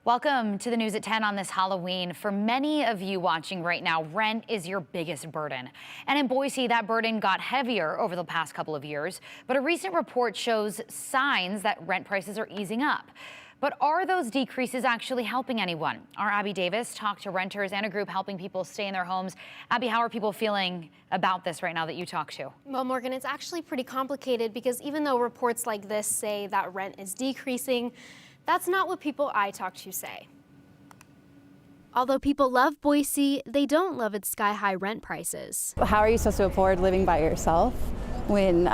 Welcome to the news at 10 on this Halloween. For many of you watching right now, rent is your biggest burden. And in Boise, that burden got heavier over the past couple of years. But a recent report shows signs that rent prices are easing up. But are those decreases actually helping anyone? Our Abby Davis talked to renters and a group helping people stay in their homes. Abby, how are people feeling about this right now that you talk to? Well, Morgan, it's actually pretty complicated because even though reports like this say that rent is decreasing, that's not what people I talk to say. Although people love Boise, they don't love its sky-high rent prices. How are you supposed to afford living by yourself when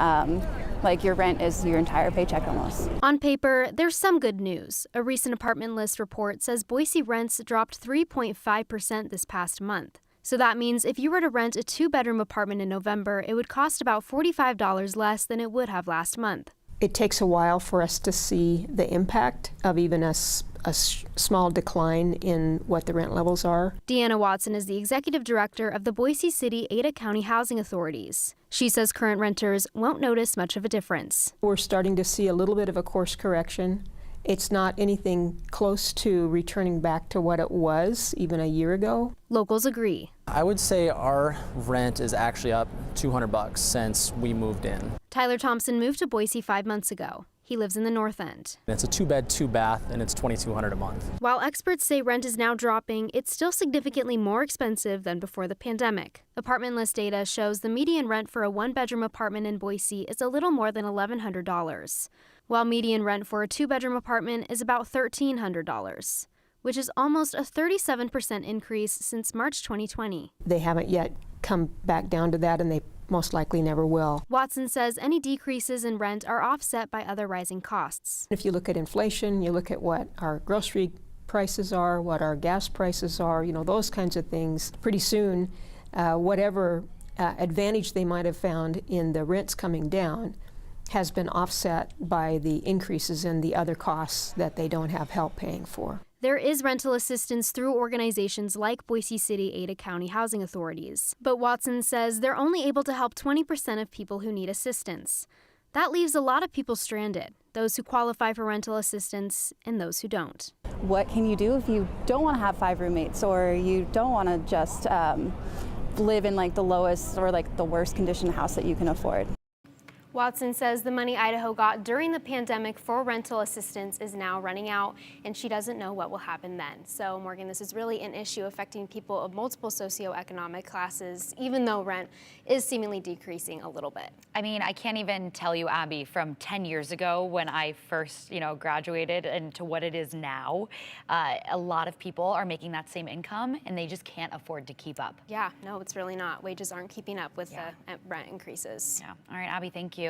your rent is your entire paycheck almost? On paper, there's some good news. A recent Apartment List report says Boise rents dropped 3.5% this past month. So that means if you were to rent a two-bedroom apartment in November, it would cost about $45 less than it would have last month. It takes a while for us to see the impact of even a small decline in what the rent levels are. Deanna Watson is the executive director of the Boise City Ada County Housing Authorities. She says current renters won't notice much of a difference. We're starting to see a little bit of a course correction. It's not anything close to returning back to what it was even a year ago. Locals agree. I would say our rent is actually up $200 since we moved in. Tyler Thompson moved to Boise 5 months ago. He lives in the North End. It's a 2-bed, 2-bath, and it's $2,200 a month. While experts say rent is now dropping, it's still significantly more expensive than before the pandemic. Apartment List data shows the median rent for a one-bedroom apartment in Boise is a little more than $1,100, while median rent for a two-bedroom apartment is about $1,300, which is almost a 37% increase since March 2020. They haven't yet come back down to that, and they most likely never will. Watson says any decreases in rent are offset by other rising costs. If you look at inflation, you look at what our grocery prices are, what our gas prices are, those kinds of things, pretty soon, whatever advantage they might have found in the rents coming down has been offset by the increases in the other costs that they don't have help paying for. There is rental assistance through organizations like Boise City Ada County Housing Authorities. But Watson says they're only able to help 20% of people who need assistance. That leaves a lot of people stranded, those who qualify for rental assistance and those who don't. What can you do if you don't want to have 5 roommates, or you don't want to just live in the lowest or the worst conditioned house that you can afford? Watson says the money Idaho got during the pandemic for rental assistance is now running out, and she doesn't know what will happen then. So, Morgan, this is really an issue affecting people of multiple socioeconomic classes, even though rent is seemingly decreasing a little bit. I mean, I can't even tell you, Abby, from 10 years ago when I first, graduated and to what it is now, a lot of people are making that same income and they just can't afford to keep up. Yeah, no, it's really not. Wages aren't keeping up with the rent increases. Yeah. All right, Abby, thank you.